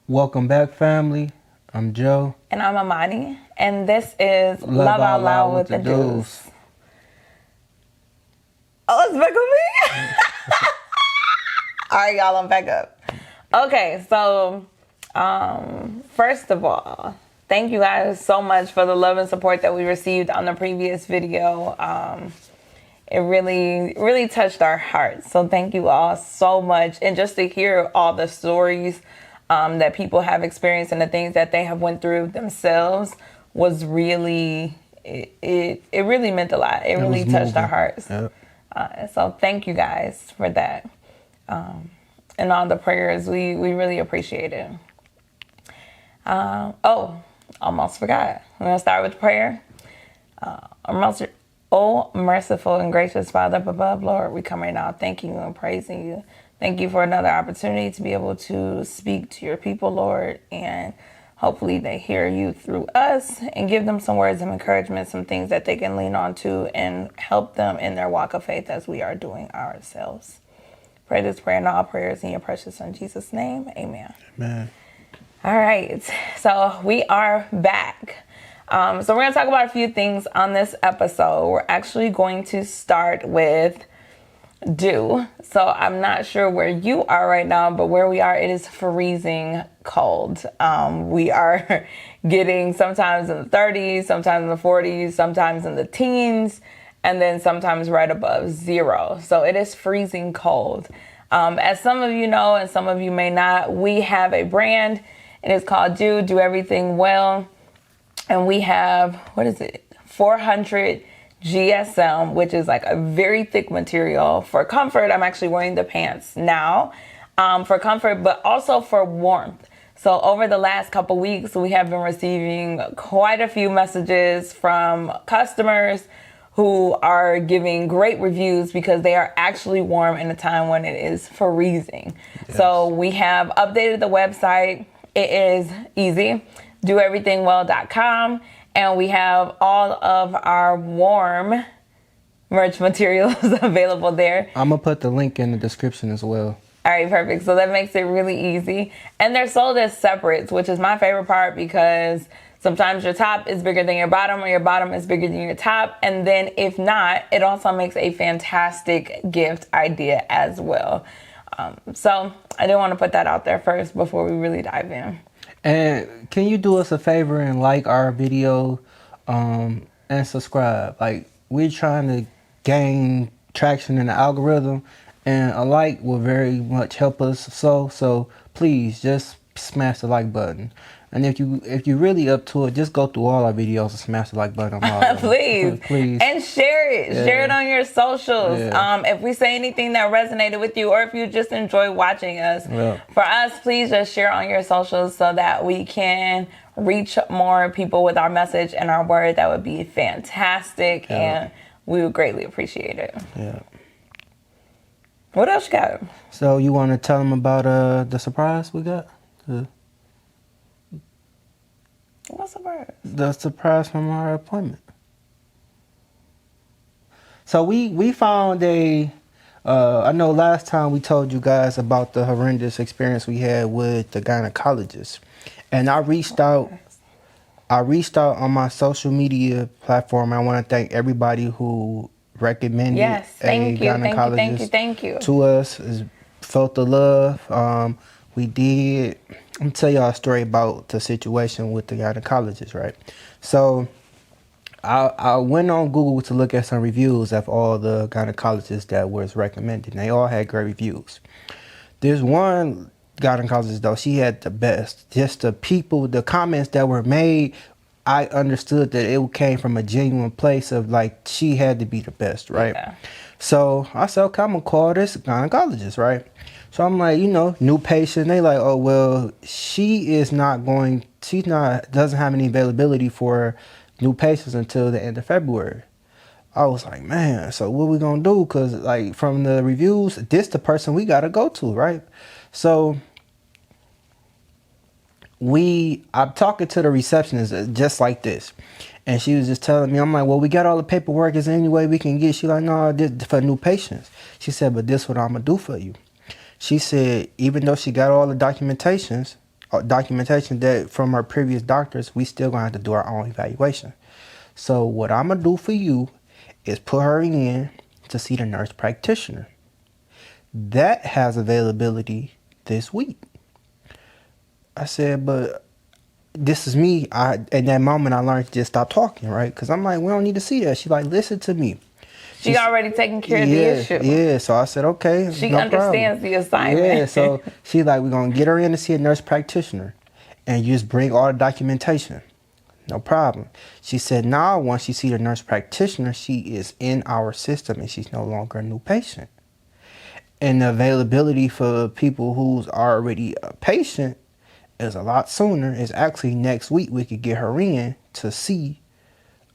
Welcome back, family. I'm Joe. And I'm Amani. And this is Love Out Loud with the Dews. Oh, it's back with me? All right, y'all, I'm back up. Okay, so first of all, thank you guys so much for the love and support that we received on the previous video. It really touched our hearts. So thank you all so much. And just to hear all the stories that people have experienced and the things that they have went through themselves was really, it really meant a lot. It really touched our hearts. Yep. So thank you guys for that. And all the prayers, we really appreciate it. Almost forgot. I'm going to start with prayer. Oh, merciful and gracious Father up above, Lord, we come right now thanking you and praising you. Thank you for another opportunity to be able to speak to your people, Lord, and hopefully they hear you through us and give them some words of encouragement, some things that they can lean on to and help them in their walk of faith as we are doing ourselves. Pray this prayer and all prayers in your precious Son, Jesus' name. Amen. Amen. All right. So we are back. So we're going to talk about a few things on this episode. We're actually going to start with dew. So I'm not sure where you are right now, but where we are, it is freezing cold. We are getting sometimes in the 30s, sometimes in the 40s, sometimes in the teens, and then sometimes right above 0. So it is freezing cold. As some of you know, and some of you may not, we have a brand. It is called Dew, Do Everything Well. And we have, 400 GSM, which is like a very thick material. For comfort, I'm actually wearing the pants now for comfort, but also for warmth. So over the last couple weeks, we have been receiving quite a few messages from customers who are giving great reviews because they are actually warm in a time when it is freezing. Yes. So we have updated the website. It is easy, doeverythingwell.com. And we have all of our warm merch materials available there. I'm going to put the link in the description as well. All right, perfect. So that makes it really easy. And they're sold as separates, which is my favorite part because sometimes your top is bigger than your bottom or your bottom is bigger than your top. And then if not, it also makes a fantastic gift idea as well. So I did want to put that out there first before we really dive in. And can you do us a favor and like our video and subscribe? Like, we're trying to gain traction in the algorithm, and a like will very much help us. So please just smash the like button. And if you really up to it, just go through all our videos and smash the like button on all of them. Please. And share it. Yeah. Share it on your socials. Yeah. If we say anything that resonated with you, or if you just enjoy watching us, for us, please just share on your socials so that we can reach more people with our message and our word. That would be fantastic, and we would greatly appreciate it. Yeah. What else you got? So you want to tell them about the surprise we got? What surprise? The surprise from our appointment. So we found I know last time we told you guys about the horrendous experience we had with the gynecologist. And I reached out on my social media platform. I want to thank everybody who recommended a gynecologist thank you to us, felt the love. We did. I'm going to tell y'all a story about the situation with the gynecologist, right? So I went on Google to look at some reviews of all the gynecologists that was recommended. They all had great reviews. There's one gynecologist, though, she had the best. Just the people, the comments that were made I understood that it came from a genuine place of like she had to be the best, right? Yeah. So I said, okay, I'm gonna call this gynecologist, right? So I'm like, new patient. They like, oh well, she's not, doesn't have any availability for new patients until the end of February. I was like, man, so what we gonna do? Cause like from the reviews, this the person we gotta go to, right? So I'm talking to the receptionist just like this. And she was just telling me, I'm like, well, we got all the paperwork. Is there any way we can get? She like, no, this for new patients. She said, but this what I'm gonna do for you. She said, even though she got all the documentation that from our previous doctors, we still gonna have to do our own evaluation. So what I'm gonna do for you is put her in to see the nurse practitioner. That has availability this week. I said, but this is me. In that moment, I learned to just stop talking, right? Because I'm like, we don't need to see that. She like, listen to me. She already taking care of the issue. Yeah, so I said, okay. She no understands problem. the assignment. Yeah, so she like, we're going to get her in to see a nurse practitioner. And you just bring all the documentation. No problem. She said, now once she see the nurse practitioner, she is in our system and she's no longer a new patient. And the availability for people who's already a patient is a lot sooner. It's actually next week we could get her in to see.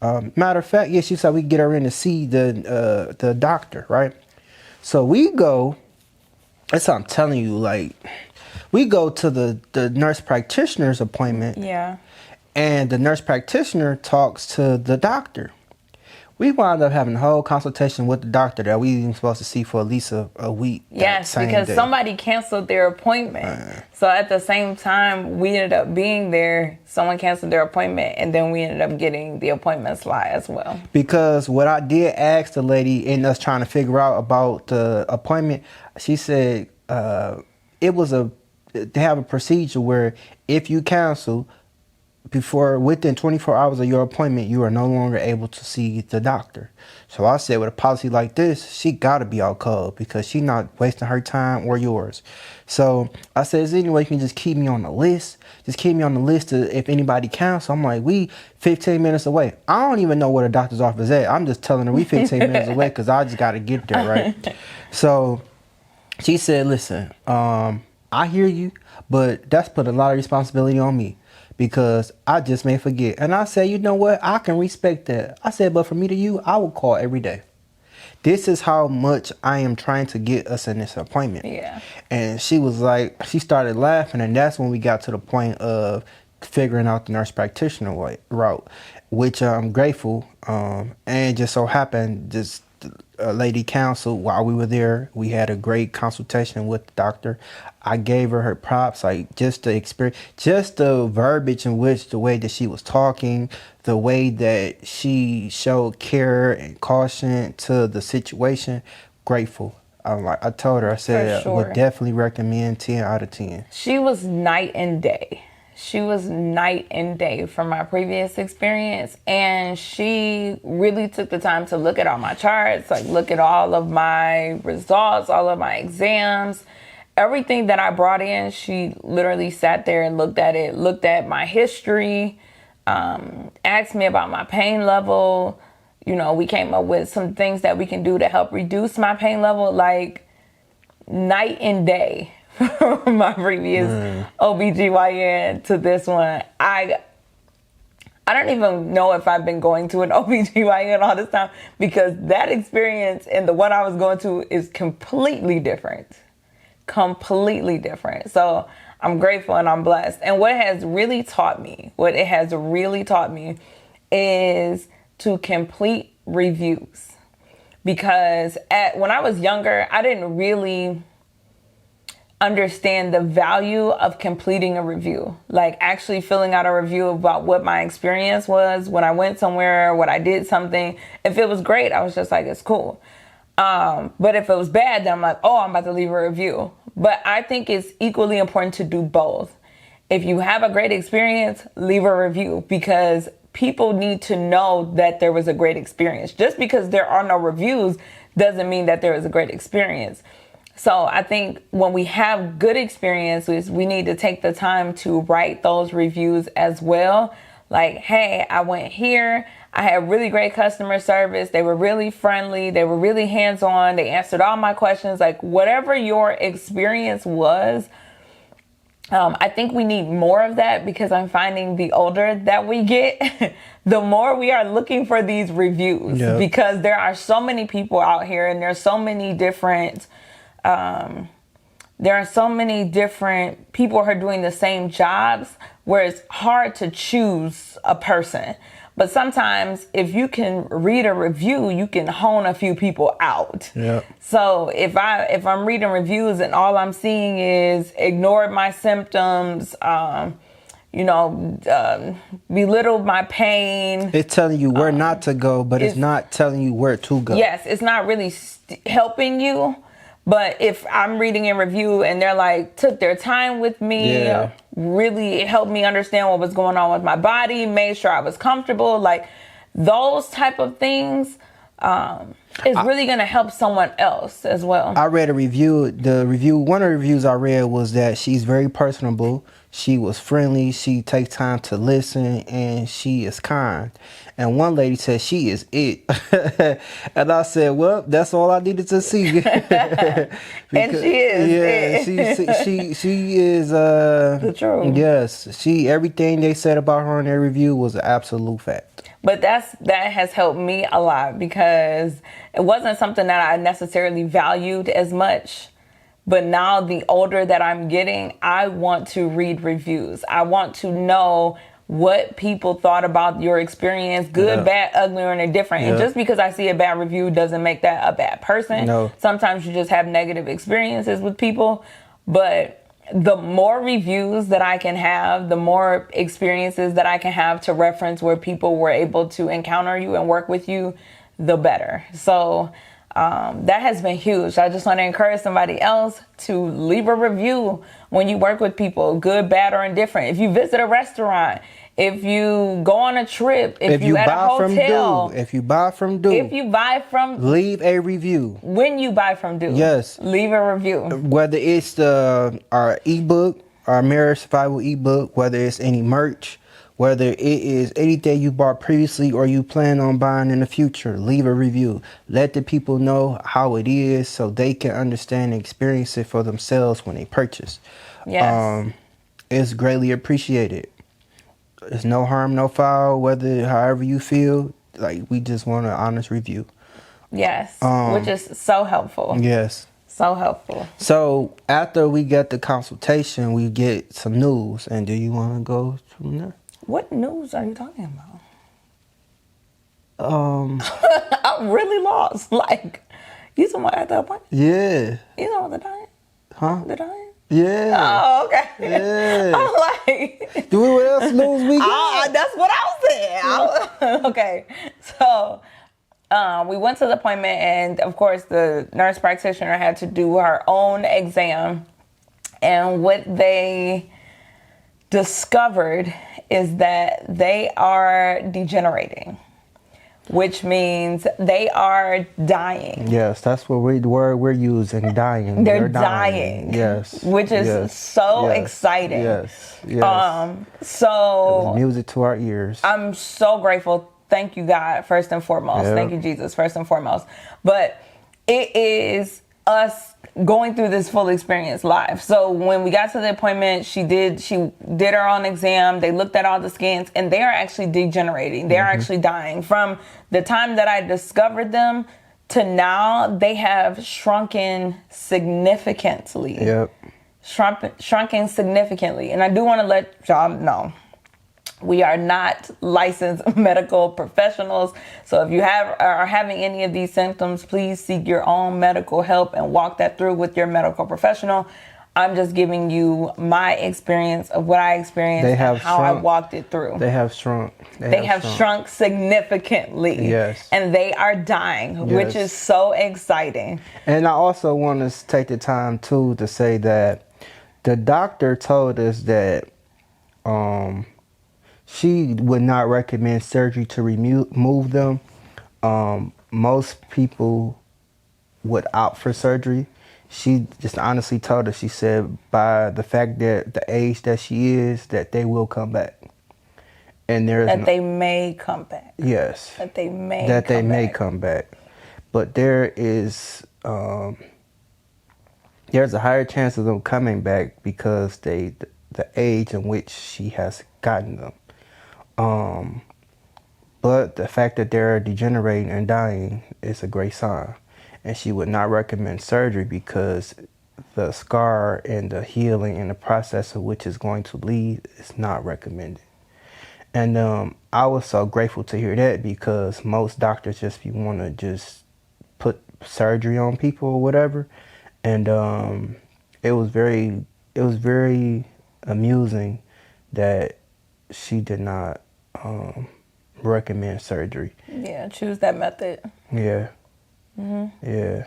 Matter of fact, yeah, she said we could get her in to see the doctor, right? So we go. That's what I'm telling you. Like, we go to the nurse practitioner's appointment. Yeah. And the nurse practitioner talks to the doctor. We wound up having a whole consultation with the doctor that we even supposed to see for at least a week. Yes, because somebody canceled their appointment. So at the same time we ended up being there, someone canceled their appointment, and then we ended up getting the appointment slot as well. Because what I did ask the lady in us trying to figure out about the appointment, she said they have a procedure where if you cancel within 24 hours of your appointment, you are no longer able to see the doctor. So I said, with a policy like this, she got to be out cold because she's not wasting her time or yours. So I said, is there any way you can just keep me on the list? Just keep me on the list if anybody cancels. I'm like, we 15 minutes away. I don't even know where the doctor's office is at. I'm just telling her we 15 minutes away because I just got to get there, right? So she said, listen, I hear you, but that's put a lot of responsibility on me, because I just may forget. And I said, you know what? I can respect that. I said, but for me to you, I will call every day. This is how much I am trying to get us in this appointment. Yeah. And she was like, she started laughing. And that's when we got to the point of figuring out the nurse practitioner route, which I'm grateful. And just so happened, just a lady counsel while we were there. We had a great consultation with the doctor. I gave her props, like just the experience, just the verbiage in which the way that she was talking, the way that she showed care and caution to the situation. Grateful. I told her, I said, sure. I would definitely recommend 10 out of 10. She was night and day. She was night and day from my previous experience, and she really took the time to look at all my charts, like look at all of my results, all of my exams, everything that I brought in. She literally sat there and looked at it, looked at my history, asked me about my pain level. You know, we came up with some things that we can do to help reduce my pain level, like night and day. From my previous OBGYN to this one. I don't even know if I've been going to an OBGYN all this time, because that experience and the one I was going to is completely different. Completely different. So I'm grateful and I'm blessed. And what it has really taught me is to complete reviews. Because when I was younger, I didn't really understand the value of completing a review, like actually filling out a review about what my experience was when I went somewhere, when I did something. If it was great, I was just like, it's cool. But if it was bad, then I'm like, oh, I'm about to leave a review. But I think it's equally important to do both. If you have a great experience, leave a review, because people need to know that there was a great experience. Just because there are no reviews doesn't mean that there was a great experience. So I think when we have good experiences, we need to take the time to write those reviews as well. Like, hey, I went here. I had really great customer service. They were really friendly. They were really hands-on. They answered all my questions. Like, whatever your experience was, I think we need more of that, because I'm finding the older that we get, the more we are looking for these reviews. Yeah. Because there are so many people out here, and there's so many different, there are so many different people who are doing the same jobs, where it's hard to choose a person. But sometimes if you can read a review, you can hone a few people out. Yeah. So if I'm reading reviews and all I'm seeing is ignored my symptoms, belittled my pain. It's telling you where not to go, but it's not telling you where to go. Yes, it's not really helping you. But if I'm reading a review and they're like, took their time with me, really helped me understand what was going on with my body, made sure I was comfortable, like those type of things is really going to help someone else as well. I read a review. One of the reviews I read was that she's very personable. She was friendly. She takes time to listen, and she is kind. And one lady said she is it. And I said, well, that's all I needed to see. And she is it. She is the truth. Yes, everything they said about her in their review was an absolute fact. But that has helped me a lot, because it wasn't something that I necessarily valued as much. But now, the older that I'm getting, I want to read reviews. I want to know what people thought about your experience, good, bad, ugly, or indifferent. And just because I see a bad review doesn't make that a bad person. No. Sometimes you just have negative experiences with people. But the more reviews that I can have, the more experiences that I can have to reference where people were able to encounter you and work with you, the better. So that has been huge. I just want to encourage somebody else to leave a review when you work with people, good, bad, or indifferent. If you visit a restaurant, if you go on a trip, if you at a hotel, if you buy from leave a review. When you buy from Do, yes, leave a review. Whether it's our ebook, our marriage survival ebook, whether it's any merch, whether it is anything you bought previously or you plan on buying in the future, leave a review. Let the people know how it is so they can understand and experience it for themselves when they purchase. Yes. It's greatly appreciated. There's no harm, no foul, however you feel. Like, we just want an honest review. Yes, which is so helpful. Yes. So helpful. So after we get the consultation, we get some news. And do you want to go from there? What news are you talking about? I'm really lost. Like, you talking about at the appointment? Yeah. You know the diet? Huh? The diet? Yeah. Oh, okay. Yeah. I'm like, do what else news we got? that's what I was saying. Okay. So we went to the appointment, and of course the nurse practitioner had to do her own exam. And what they discovered is that they are degenerating, which means they are dying. Yes, that's what the word we're using, dying. They're dying. Yes. Which is so exciting. Yes. Yes. So it was music to our ears. I'm so grateful. Thank you, God, first and foremost. Yep. Thank you, Jesus, first and foremost. But it is us going through this full experience live. So when we got to the appointment, she did her own exam. They looked at all the scans, and they are actually degenerating. They are actually dying. From the time that I discovered them to now, they have shrunken significantly. Yep. Shrunken significantly. And I do want to let y'all know, we are not licensed medical professionals. So if you are having any of these symptoms, please seek your own medical help and walk that through with your medical professional. I'm just giving you my experience of what I experienced and how I walked it through. They have shrunk. They have shrunk significantly. Yes. And they are dying, which is so exciting. And I also want to take the time, too, to say that the doctor told us that she would not recommend surgery to remove them. Most people would opt for surgery. She just honestly told us, she said, by the fact that the age that she is, that they will come back. and they may come back. Yes. That they may come back. But there is there's a higher chance of them coming back because the age in which she has gotten them. But the fact that they're degenerating and dying is a great sign. And she would not recommend surgery because the scar and the healing and the process of which is going to lead is not recommended. And I was so grateful to hear that because most doctors just want to just put surgery on people or whatever. And it was very amusing that she did not recommend surgery. Yeah, choose that method. Yeah. Mm-hmm. Yeah.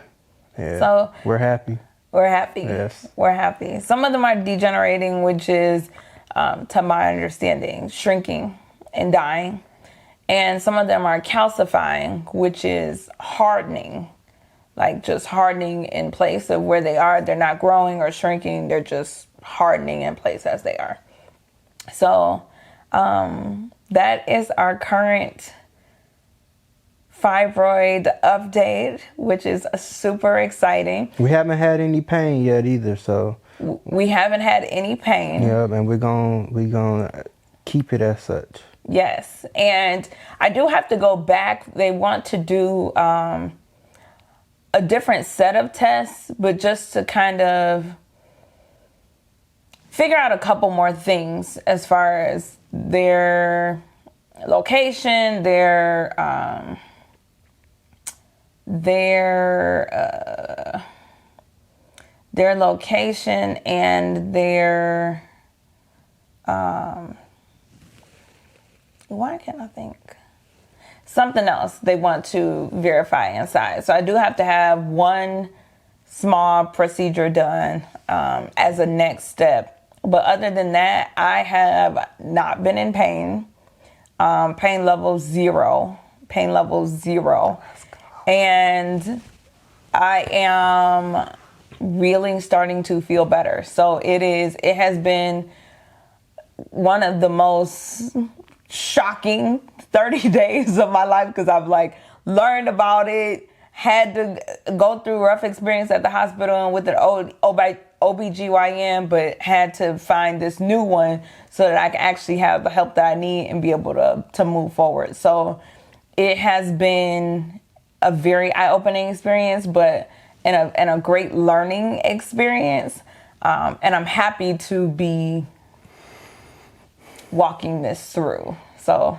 So we're happy. Yes. We're happy. Some of them are degenerating, which is, to my understanding, shrinking and dying. And some of them are calcifying, which is hardening. Like just hardening in place of where they are. They're not growing or shrinking. They're just hardening in place as they are. So that is our current fibroid update, which is super exciting. We haven't had any pain yet either, so we haven't had any pain. Yeah, and we're gonna keep it as such. Yes, and I do have to go back. They want to do a different set of tests, but just to kind of figure out a couple more things as far as their location, their location and their why can't I think? Something else they want to verify inside. So I do have to have one small procedure done as a next step. But other than that, I have not been in pain. Pain level 0. Pain level 0. And I am really starting to feel better. So it has been one of the most shocking 30 days of my life because I've learned about it, had to go through rough experience at the hospital and with an OBGYN, but had to find this new one so that I can actually have the help that I need and be able to move forward. So it has been a very eye-opening experience, but and a great learning experience. And I'm happy to be walking this through. So,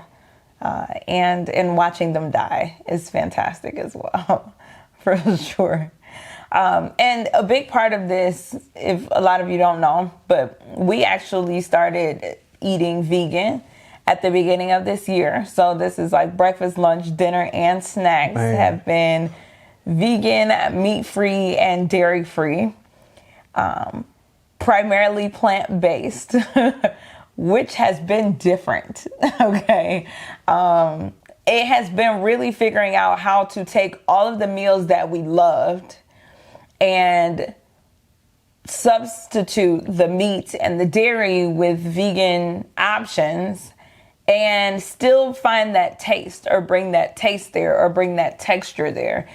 and watching them die is fantastic as well, for sure. And a big part of this, if a lot of you don't know, but we actually started eating vegan at the beginning of this year. So this is like breakfast, lunch, dinner, and snacks have been vegan, meat-free, and dairy-free. Primarily plant-based, which has been different, okay? It has been really figuring out how to take all of the meals that we loved and substitute the meat and the dairy with vegan options and still find that taste or bring that taste there or bring that texture there.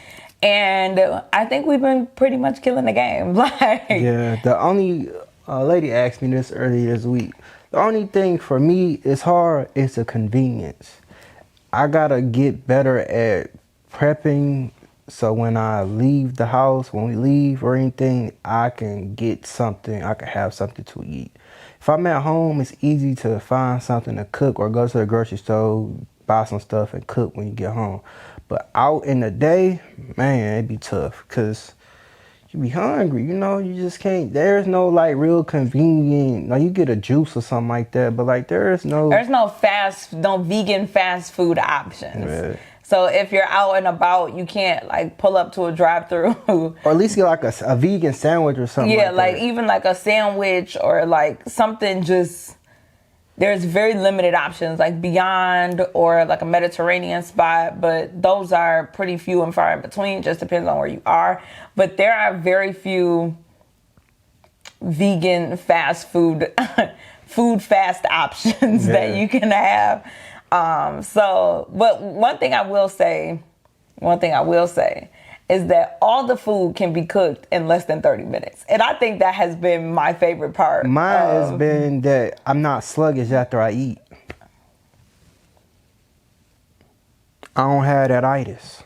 And I think we've been pretty much killing the game. Yeah, the only lady asked me this earlier this week. The only thing for me is hard is the convenience. I gotta get better at prepping so when I leave the house, when we leave or anything, I can get something, I can have something to eat. If I'm at home, it's easy to find something to cook or go to the grocery store, buy some stuff and cook when you get home. But out in the day, man, it'd be tough because you be hungry, you just can't, there's no real convenient, you get a juice or something like that, but there's no vegan fast food options. Yeah. So if you're out and about, you can't pull up to a drive-through. Or at least get a vegan sandwich or something like that. Even a sandwich or something just, there's very limited options Beyond or a Mediterranean spot, but those are pretty few and far in between, just depends on where you are. But there are very few vegan fast food food fast options that you can have. But one thing I will say is that all the food can be cooked in less than 30 minutes. And I think that has been my favorite part. Mine has been that I'm not sluggish after I eat. I don't have that itis.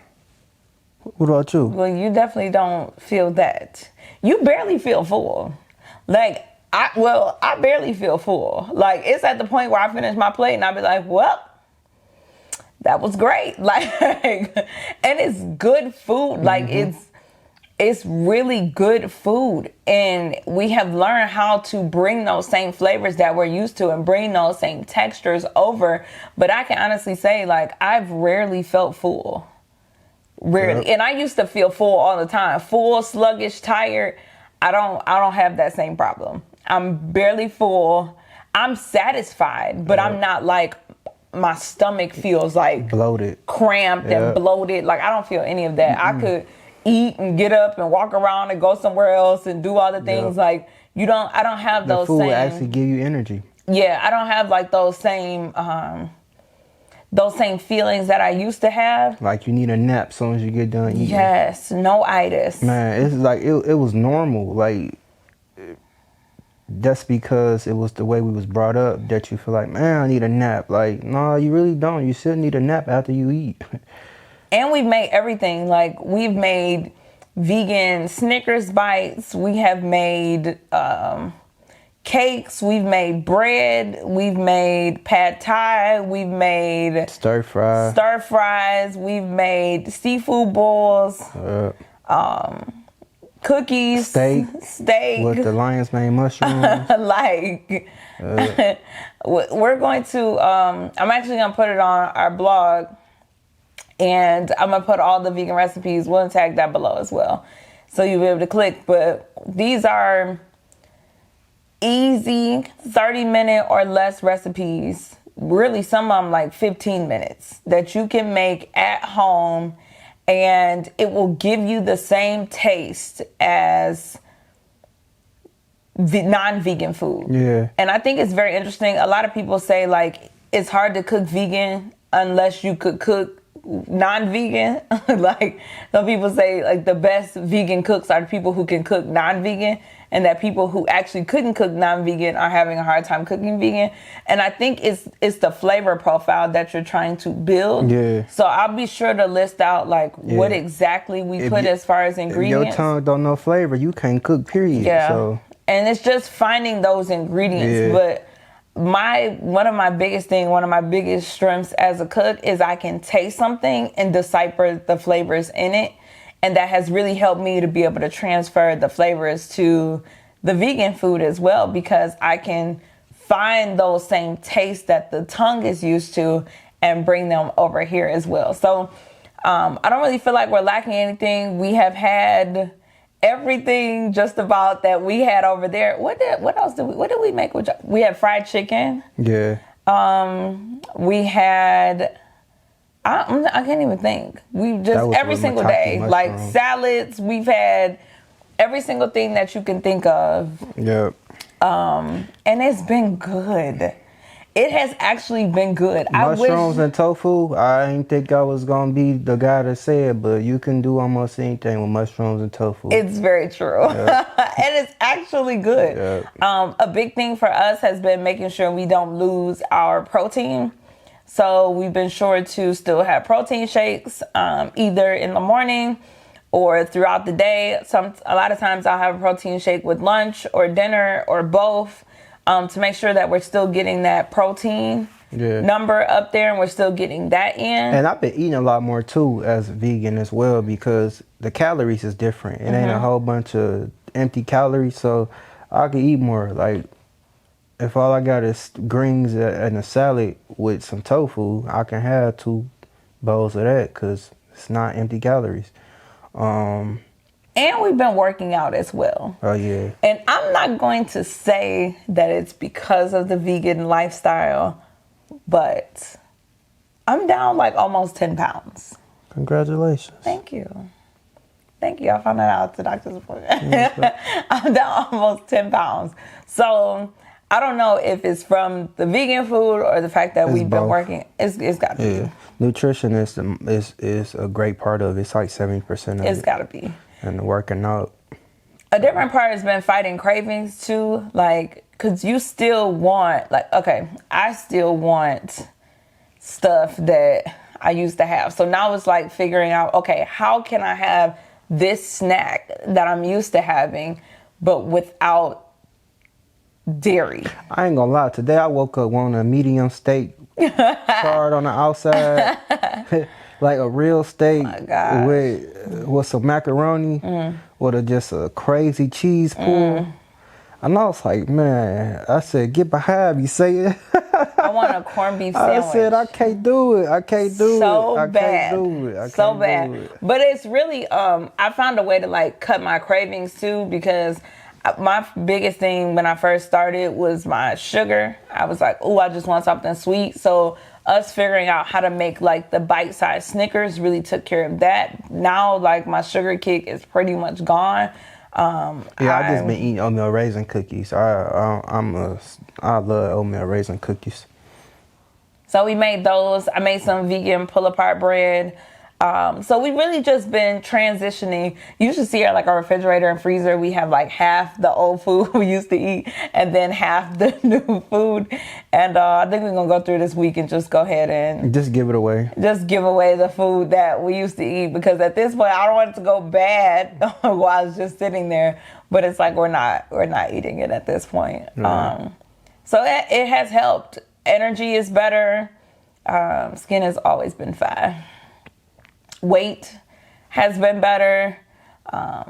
What about you? Well, you definitely don't feel that. You barely feel full. Like, I barely feel full. Like, it's at the point where I finish my plate and I'll be like, well, that was great. Like, and it's good food. Like, it's really good food. And we have learned how to bring those same flavors that we're used to and bring those same textures over. But I can honestly say, like, I've rarely felt full. Rarely. Yep. And I used to feel full all the time. Full, sluggish, tired. I don't have that same problem. I'm barely full. I'm satisfied, but I'm not like, my stomach feels like bloated, cramped and bloated. Like, I don't feel any of that. I could eat and get up and walk around and go somewhere else and do all the things. Like, I don't have those same. The food same, actually give you energy. Yeah, I don't have like those same feelings that I used to have. Like you need a nap as soon as you get done eating. Yes, no itis. Man, it's like it was normal. Like, that's because it was the way we was brought up that you feel like, man, I need a nap. Like, no, you really don't. You still need a nap after you eat. And we've made everything. Like, we've made vegan Snickers bites. We have made cakes. We've made bread. We've made pad thai. We've made stir fries. We've made seafood bowls. Cookies, steak with the lion's mane mushrooms. We're going to. I'm actually gonna put it on our blog, and I'm gonna put all the vegan recipes. We'll tag that below as well, so you'll be able to click. But these are easy 30-minute or less recipes. Really, some of them like 15 minutes that you can make at home. And it will give you the same taste as non-vegan food. Yeah. And I think it's very interesting. A lot of people say, like, it's hard to cook vegan unless you could cook non-vegan. Like, some people say, like, the best vegan cooks are the people who can cook non-vegan, and that people who actually couldn't cook non-vegan are having a hard time cooking vegan. And I think it's the flavor profile that you're trying to build. Yeah. So I'll be sure to list out like what exactly we put as far as ingredients. If your tongue don't know flavor, you can't cook, period. Yeah. So. And it's just finding those ingredients. Yeah. But one of my biggest strengths as a cook is I can taste something and decipher the flavors in it. And that has really helped me to be able to transfer the flavors to the vegan food as well, because I can find those same tastes that the tongue is used to and bring them over here as well. So I don't really feel like we're lacking anything. We have had everything just about that we had over there. What did we make? We had fried chicken. Yeah. We had... I can't even think. We just every single day, like salads. We've had every single thing that you can think of. Yep. And it's been good. It has actually been good. Mushrooms and tofu. I didn't think I was gonna be the guy to say it, but you can do almost anything with mushrooms and tofu. It's very true, yep. And it's actually good. Yep. A big thing for us has been making sure we don't lose our protein. So we've been sure to still have protein shakes, either in the morning or throughout the day. A lot of times I'll have a protein shake with lunch or dinner or both, to make sure that we're still getting that protein number up there and we're still getting that in. And I've been eating a lot more too as vegan as well, because the calories is different. It ain't a whole bunch of empty calories, so I can eat more. Like, if all I got is greens and a salad with some tofu, I can have 2 bowls of that because it's not empty calories. And we've been working out as well. Oh, yeah. And I'm not going to say that it's because of the vegan lifestyle, but I'm down like almost 10 pounds. Congratulations. Thank you. I found that out at the doctor's appointment. I'm down almost 10 pounds. So... I don't know if it's from the vegan food or the fact that we've been both. working. It's got to Yeah, be. nutrition is a great part of it. It's like 70% of It's it. got to be. And working out. A different part has been fighting cravings too, like, cause you still want, like, okay, I still want stuff that I used to have. So now it's like figuring out, okay, how can I have this snack that I'm used to having, but without dairy? I ain't gonna lie. Today I woke up wanting a medium steak, charred on the outside, like a real steak with some macaroni, with just a crazy cheese pool. And I was like, man, I said, get behind me, say it. I want a corned beef sandwich. I said, I can't do it. I can't do so it. I bad. can't do it. I so can't bad. do it. But it's really, I found a way to like cut my cravings too, because my biggest thing when I first started was my sugar. I was like, oh, I just want something sweet. So us figuring out how to make like the bite-sized Snickers really took care of that. Now, like, my sugar kick is pretty much gone. I just been eating oatmeal raisin cookies. I love oatmeal raisin cookies. So we made those. I made some vegan pull-apart bread. So we really just been transitioning. You should see our refrigerator and freezer. We have like half the old food we used to eat and then half the new food. And I think we're going to go through this week and just go ahead and just give it away. Just give away the food that we used to eat, because at this point I don't want it to go bad while it's just sitting there. But it's like we're not eating it at this point. So it has helped. Energy is better. Skin has always been fine. Weight has been better. I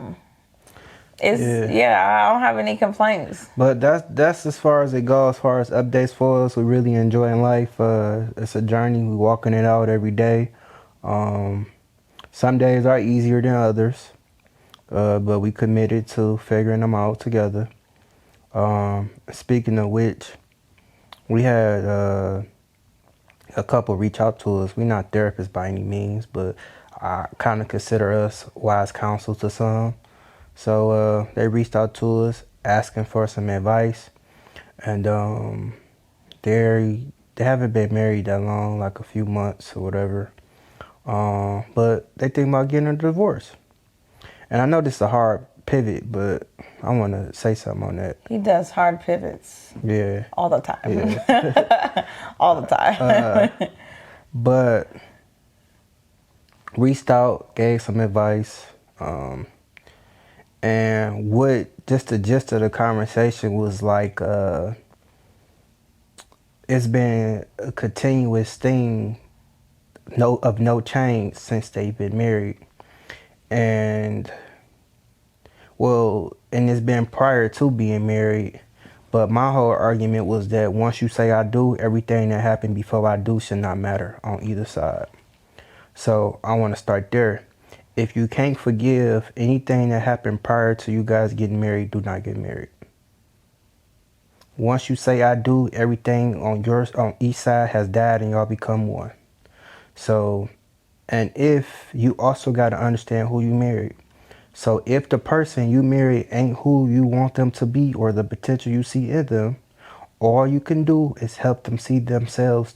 don't have any complaints. But that's as far as it goes. As far as updates for us, we're really enjoying life. It's a journey. We're walking it out every day. Some days are easier than others, but we committed to figuring them out together. Speaking of which, we had a couple reach out to us. We're not therapists by any means, but I kind of consider us wise counsel to some. So they reached out to us asking for some advice, and they haven't been married that long, like a few months or whatever. But they think about getting a divorce. And I know this is a hard pivot, but I want to say something on that. He does hard pivots. Yeah. All the time. Yeah. All the time. But reached out, gave some advice. And what just the gist of the conversation was like, it's been a continuous thing of no change since they've been married. And it's been prior to being married. But my whole argument was that once you say I do, everything that happened before I do should not matter on either side. So I want to start there. If you can't forgive anything that happened prior to you guys getting married, do not get married. Once you say I do, everything on each side has died and y'all become one. So, and if you also got to understand who you married. So if the person you marry ain't who you want them to be or the potential you see in them, all you can do is help them see themselves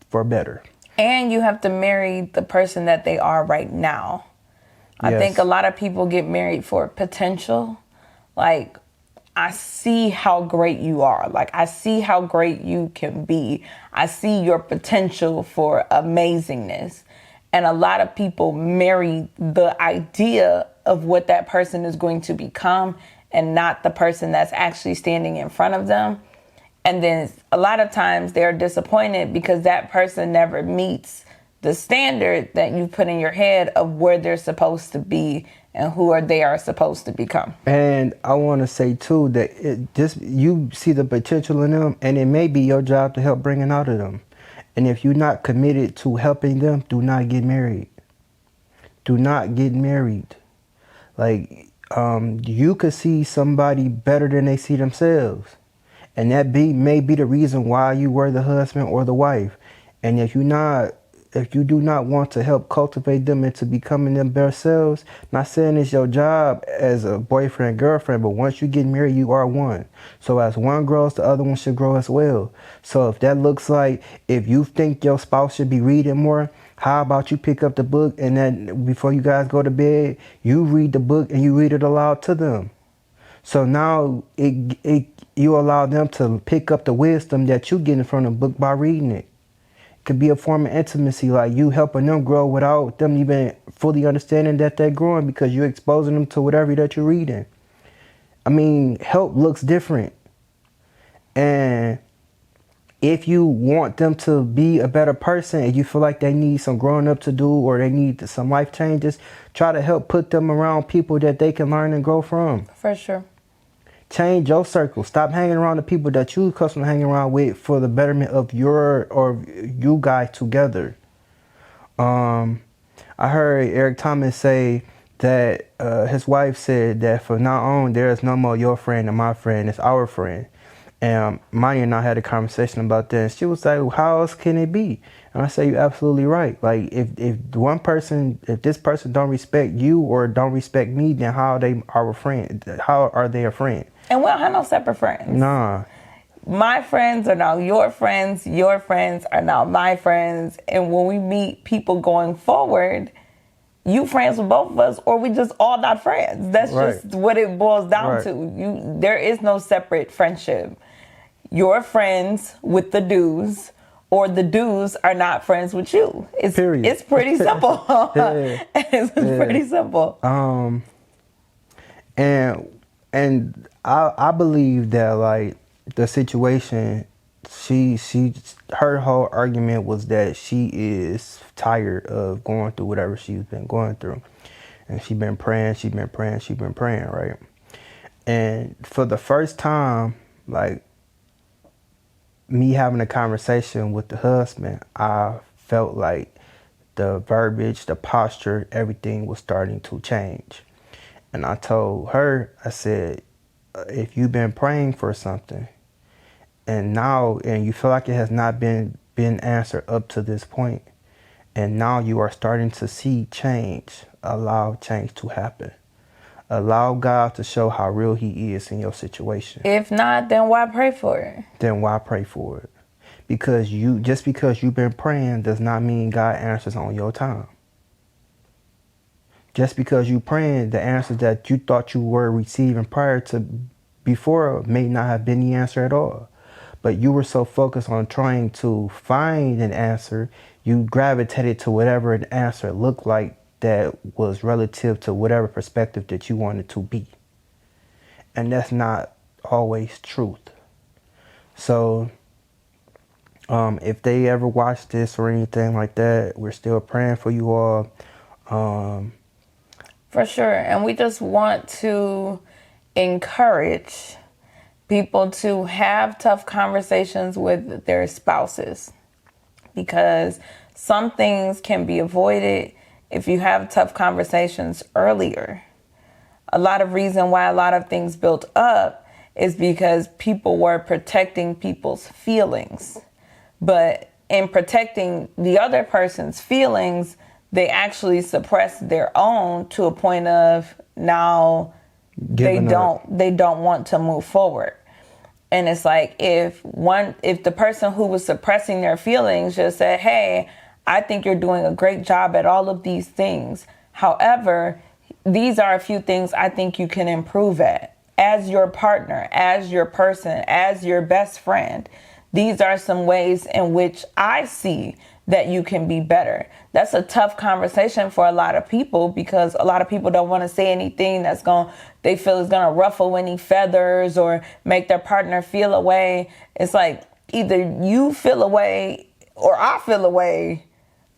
for better. And you have to marry the person that they are right now. I think a lot of people get married for potential. Like, I see how great you are. Like, I see how great you can be. I see your potential for amazingness. And a lot of people marry the idea of what that person is going to become and not the person that's actually standing in front of them. And then a lot of times they're disappointed because that person never meets the standard that you put in your head of where they're supposed to be and they are supposed to become. And I want to say too that you see the potential in them, and it may be your job to help bring it out of them. And if you're not committed to helping them, do not get married. Do not get married. Like, you could see somebody better than they see themselves. And that may be the reason why you were the husband or the wife. And if you're not if you do not want to help cultivate them into becoming them better selves, not saying it's your job as a boyfriend, girlfriend, but once you get married, you are one. So as one grows, the other one should grow as well. So if that looks like, if you think your spouse should be reading more, how about you pick up the book and then before you guys go to bed, you read the book and you read it aloud to them. So now you allow them to pick up the wisdom that you get from the book by reading it. It could be a form of intimacy, like you helping them grow without them even fully understanding that they're growing because you're exposing them to whatever that you're reading. I mean, help looks different. And if you want them to be a better person and you feel like they need some growing up to do or they need some life changes, try to help put them around people that they can learn and grow from. For sure. Change your circle. Stop hanging around the people that you accustomed to hanging around with for the betterment of you guys together. I heard Eric Thomas say that his wife said that from now on there is no more your friend and my friend, it's our friend. And Maya and I had a conversation about that. And she was like, well, how else can it be? And I say, you're absolutely right. Like, if this person don't respect you or don't respect me, then how are they our friend? How are they a friend? And we don't have no separate friends. Nah. My friends are now your friends are now my friends. And when we meet people going forward, you friends with both of us, or we just all not friends. That's right. Just what it boils down to. There is no separate friendship. You're friends with the dudes, or the dudes are not friends with you. Period. It's pretty simple. It's pretty simple. And I believe that like the situation, her whole argument was that she is tired of going through whatever she's been going through, and she's been praying, right? And for the first time, like me having a conversation with the husband, I felt like the verbiage, the posture, everything was starting to change. And I told her, I said, if you've been praying for something and you feel like it has not been answered up to this point, and now you are starting to see change, allow change to happen. Allow God to show how real he is in your situation. If not, then why pray for it? Because just because you've been praying does not mean God answers on your time. Just because you praying, the answers that you thought you were receiving before may not have been the answer at all. But you were so focused on trying to find an answer, you gravitated to whatever an answer looked like that was relative to whatever perspective that you wanted to be. And that's not always truth. So if they ever watch this or anything like that, we're still praying for you all. For sure. And we just want to encourage people to have tough conversations with their spouses, because some things can be avoided if you have tough conversations earlier. A lot of reason why a lot of things built up is because people were protecting people's feelings. But in protecting the other person's feelings, they actually suppressed their own to a point of now they don't want to move forward. And it's like if the person who was suppressing their feelings just said, hey, I think you're doing a great job at all of these things. However, these are a few things I think you can improve at. As your partner, as your person, as your best friend, these are some ways in which I see that you can be better. That's a tough conversation for a lot of people, because a lot of people don't want to say anything they feel is going to ruffle any feathers or make their partner feel a way. It's like either you feel a way or I feel a way.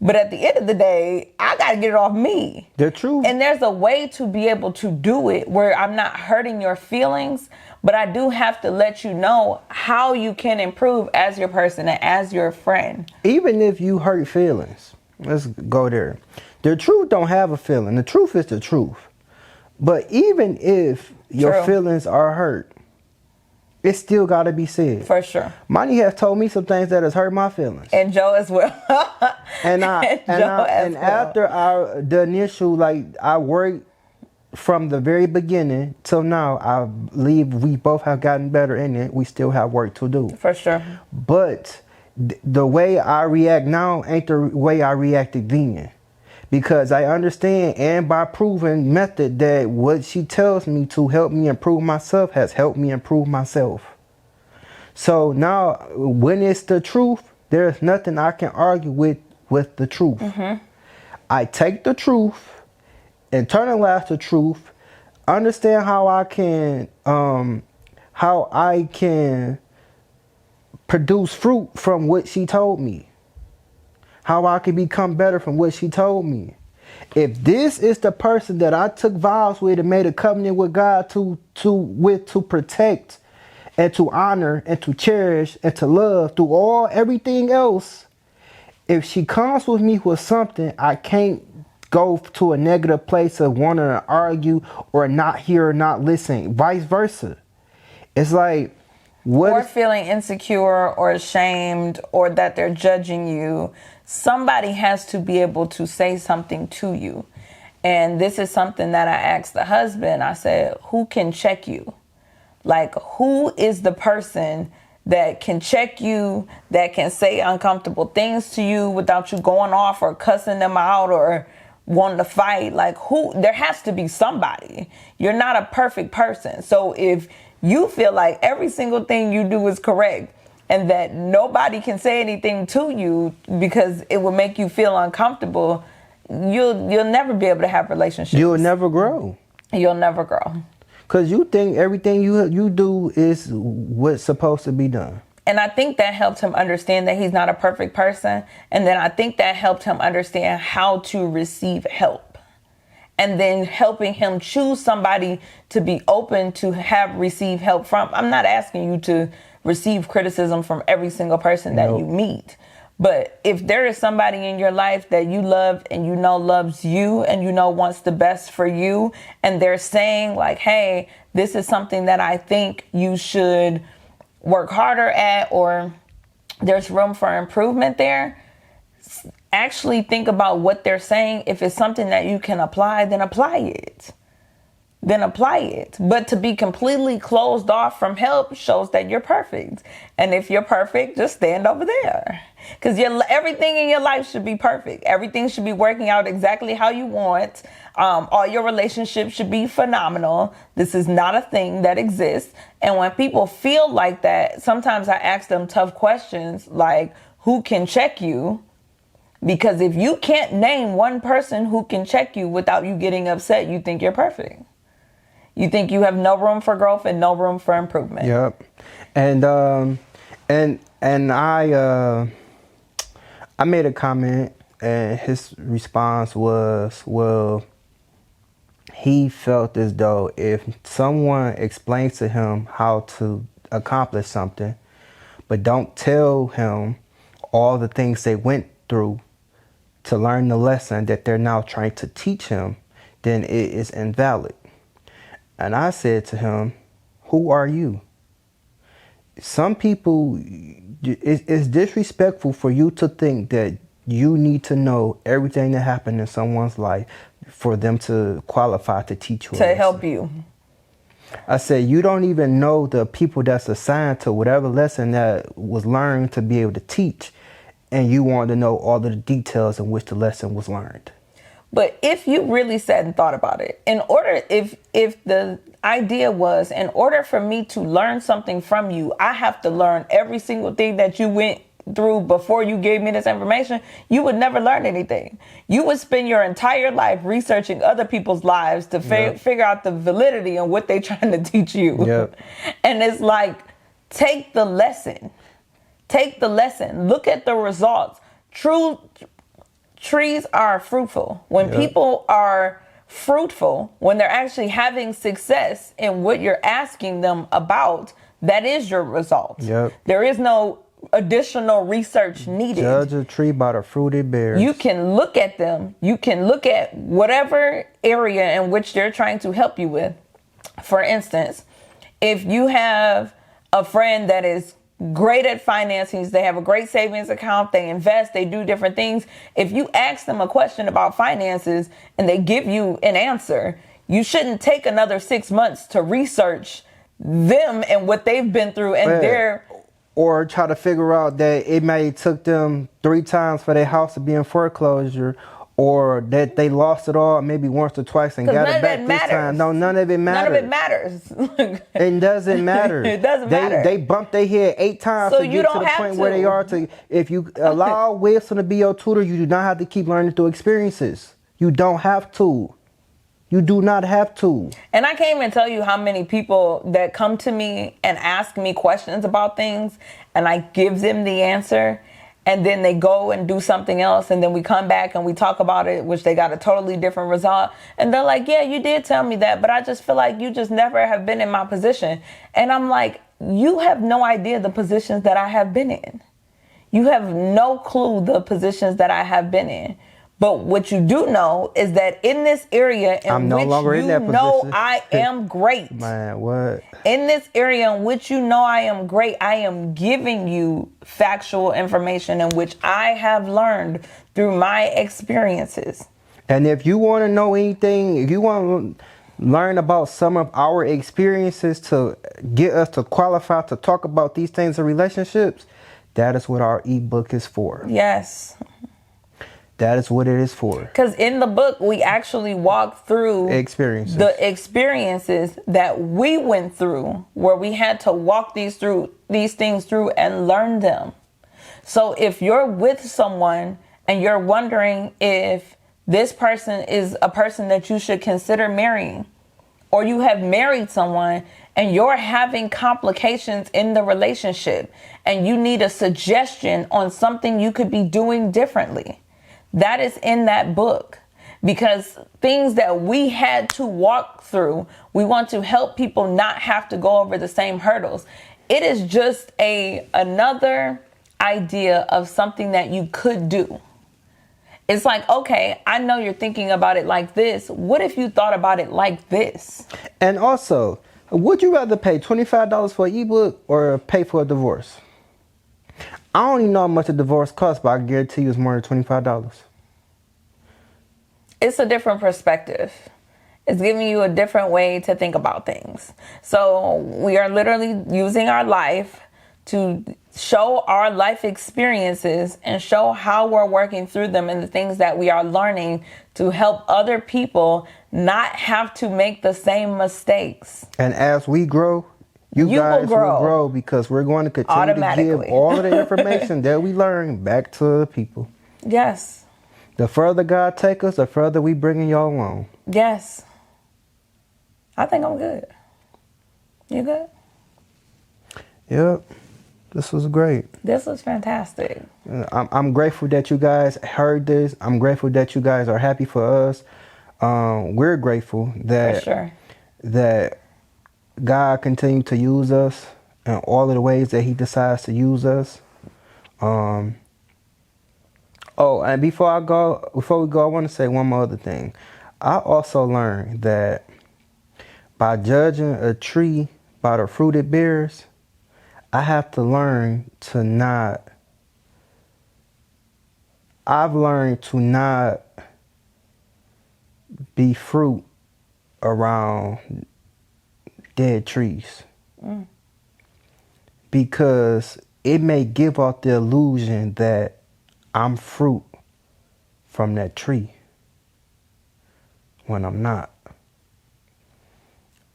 But at the end of the day, I got to get it off me. The truth. And there's a way to be able to do it where I'm not hurting your feelings, but I do have to let you know how you can improve as your person and as your friend. Even if you hurt feelings, let's go there. The truth don't have a feeling. The truth is the truth. But even if your feelings are hurt, it still got to be said. For sure. Money has told me some things that has hurt my feelings. And Joe as well. And after the initial, like, I worked from the very beginning till now, I believe we both have gotten better in it. We still have work to do. For sure. But the way I react now ain't the way I reacted then. Because I understand, and by proven method, that what she tells me to help me improve myself has helped me improve myself. So now, when it's the truth, there's nothing I can argue with the truth. I take the truth, internalize the truth, understand how I can produce fruit from what she told me. How I can become better from what she told me. If this is the person that I took vows with and made a covenant with God to protect and to honor and to cherish and to love through everything else, if she comes with me with something, I can't go to a negative place of wanting to argue or not hear or not listen. Vice versa. It's like, or feeling insecure or ashamed or that they're judging you. Somebody has to be able to say something to you. And this is something that I asked the husband. I said, who can check you? Like, who is the person that can check you, that can say uncomfortable things to you without you going off or cussing them out or wanting to fight? Like, there has to be somebody. You're not a perfect person. So if you feel like every single thing you do is correct and that nobody can say anything to you because it will make you feel uncomfortable, you'll never be able to have relationships. You'll never grow. You'll never grow. Because you think everything you do is what's supposed to be done. And I think that helped him understand that he's not a perfect person. And then I think that helped him understand how to receive help. And then helping him choose somebody to be open to receive help from. I'm not asking you to receive criticism from every single person that you meet. But if there is somebody in your life that you love and you know loves you and you know wants the best for you, and they're saying like, hey, this is something that I think you should work harder at, or there's room for improvement there, actually think about what they're saying. If it's something that you can apply, then apply it. But to be completely closed off from help shows that you're perfect. And if you're perfect, just stand over there. Because everything in your life should be perfect. Everything should be working out exactly how you want. All your relationships should be phenomenal. This is not a thing that exists. And when people feel like that, sometimes I ask them tough questions like, who can check you? Because if you can't name one person who can check you without you getting upset, you think you're perfect. You think you have no room for growth and no room for improvement. Yep. And I made a comment, and his response was, well, he felt as though if someone explains to him how to accomplish something, but don't tell him all the things they went through to learn the lesson that they're now trying to teach him, then it is invalid. And I said to him, who are you? Some people, it's disrespectful for you to think that you need to know everything that happened in someone's life for them to qualify to teach you. To help you. I said, you don't even know the people that's assigned to whatever lesson that was learned to be able to teach. And you want to know all of the details in which the lesson was learned. But if you really sat and thought about it, if the idea was, in order for me to learn something from you, I have to learn every single thing that you went through before you gave me this information, you would never learn anything. You would spend your entire life researching other people's lives to figure out the validity and what they're trying to teach you. Yep. And it's like, take the lesson. Take the lesson. Look at the results. Trees are fruitful. When people are fruitful, when they're actually having success in what you're asking them about, that is your result. Yep. There is no additional research needed. Judge a tree by the fruit it bears. You can look at them. You can look at whatever area in which they're trying to help you with. For instance, if you have a friend that is great at finances, they have a great savings account, they invest, they do different things. If you ask them a question about finances and they give you an answer, you shouldn't take another 6 months to research them and what they've been through and their... Or try to figure out that it may took them 3 times for their house to be in foreclosure, or that they lost it all maybe once or twice and got it back this time. No, none of it matters. None of it matters. It doesn't matter. It doesn't matter. They bumped their head 8 times to get to the point where they are. If you allow Wilson to be your tutor, you do not have to keep learning through experiences. You don't have to. You do not have to. And I can't even tell you how many people that come to me and ask me questions about things, and I give them the answer, and then they go and do something else, and then we come back and we talk about it, which they got a totally different result. And they're like, yeah, you did tell me that, but I just feel like you just never have been in my position. And I'm like, you have no idea the positions that I have been in. You have no clue the positions that I have been in. But what you do know is that in this area in which you know I am great. Man, what? In this area in which you know I am great, I am giving you factual information in which I have learned through my experiences. And if you want to know anything, if you want to learn about some of our experiences to get us to qualify to talk about these things in relationships, that is what our ebook is for. Yes. That is what it is for. Because in the book, we actually walk through the experiences that we went through, where we had to walk these things through and learn them. So if you're with someone and you're wondering if this person is a person that you should consider marrying, or you have married someone and you're having complications in the relationship and you need a suggestion on something you could be doing differently, that is in that book, because things that we had to walk through, we want to help people not have to go over the same hurdles. It is just another idea of something that you could do. It's like, okay, I know you're thinking about it like this. What if you thought about it like this? And also, would you rather pay $25 for an ebook or pay for a divorce? I don't even know how much a divorce costs, but I guarantee you it's more than $25. It's a different perspective. It's giving you a different way to think about things. So we are literally using our life to show our life experiences and show how we're working through them and the things that we are learning to help other people not have to make the same mistakes. And as we grow, you guys will grow, because we're going to continue to give all of the information that we learn back to the people. Yes. The further God take us, the further we bringing y'all along. Yes. I think I'm good. You good? Yep. This was great. This was fantastic. I'm grateful that you guys heard this. I'm grateful that you guys are happy for us. We're grateful that God continued to use us in all of the ways that he decides to use us. And before we go, I want to say one more other thing. I also learned that by judging a tree by the fruit it bears, I have to learn to not, I've learned to not be fruit around dead trees. Because it may give off the illusion that I'm fruit from that tree when I'm not.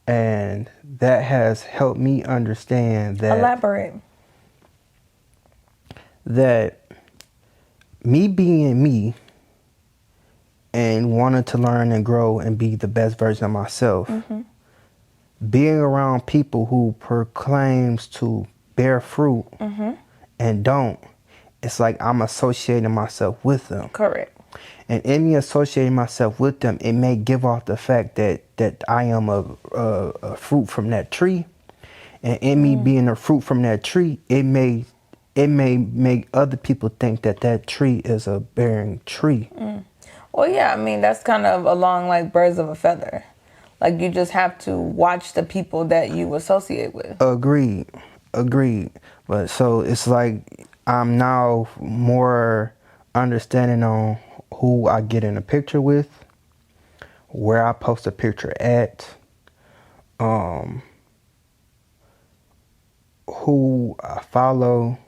And that has helped me understand that. Elaborate. That me being me and wanting to learn and grow and be the best version of myself, being around people who proclaims to bear fruit and don't, it's like I'm associating myself with them. Correct. And in me associating myself with them, it may give off the fact that I am a fruit from that tree. And in me being a fruit from that tree, it may make other people think that tree is a bearing tree. Well, yeah, I mean, that's kind of along like birds of a feather. Like, you just have to watch the people that you associate with. Agreed. Agreed. But so it's like I'm now more understanding on who I get in a picture with, where I post a picture at, who I follow,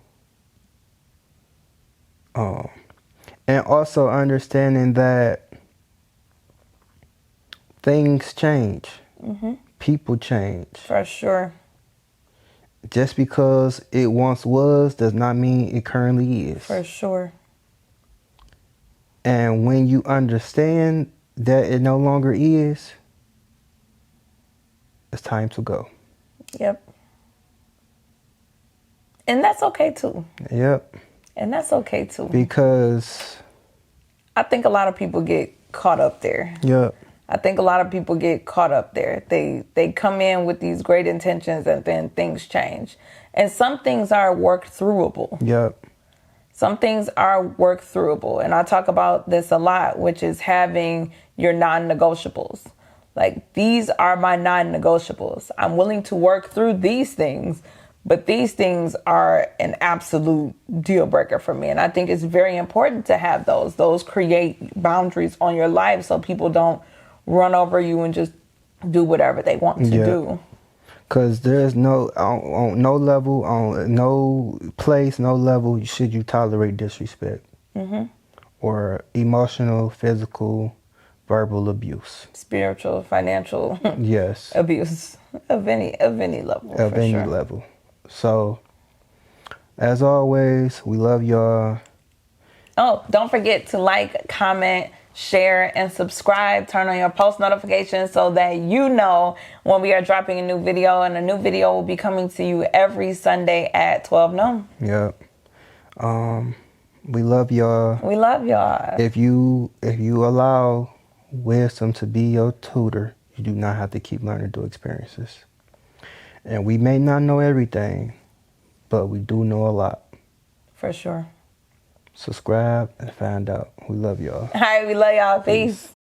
and also understanding that things change, people change. For sure. Just because it once was does not mean it currently is. For sure. And when you understand that it no longer is, it's time to go. Yep. And that's okay too. Yep. And that's okay too. Because I think a lot of people get caught up there. yep. I think a lot of people get caught up there. They come in with these great intentions and then things change. And some things are work throughable. Yep. Some things are work throughable. And I talk about this a lot, which is having your non-negotiables. Like, these are my non-negotiables. I'm willing to work through these things, but these things are an absolute deal breaker for me. And I think it's very important to have those. Those create boundaries on your life so people don't run over you and just do whatever they want to do. Because there's on no level, on no place, no level should you tolerate disrespect or emotional, physical, verbal abuse, spiritual, financial, yes, abuse of any level. of any level. So, as always, we love y'all. Oh, don't forget to like, comment, share, and subscribe. Turn on your post notifications so that you know when we are dropping a new video, and a new video will be coming to you every Sunday at 12 noon. Yep. We love y'all. We love y'all. If you allow wisdom to be your tutor, you do not have to keep learning through experiences. And we may not know everything, but we do know a lot. For sure. Subscribe and find out. We love y'all. All right, we love y'all. Peace.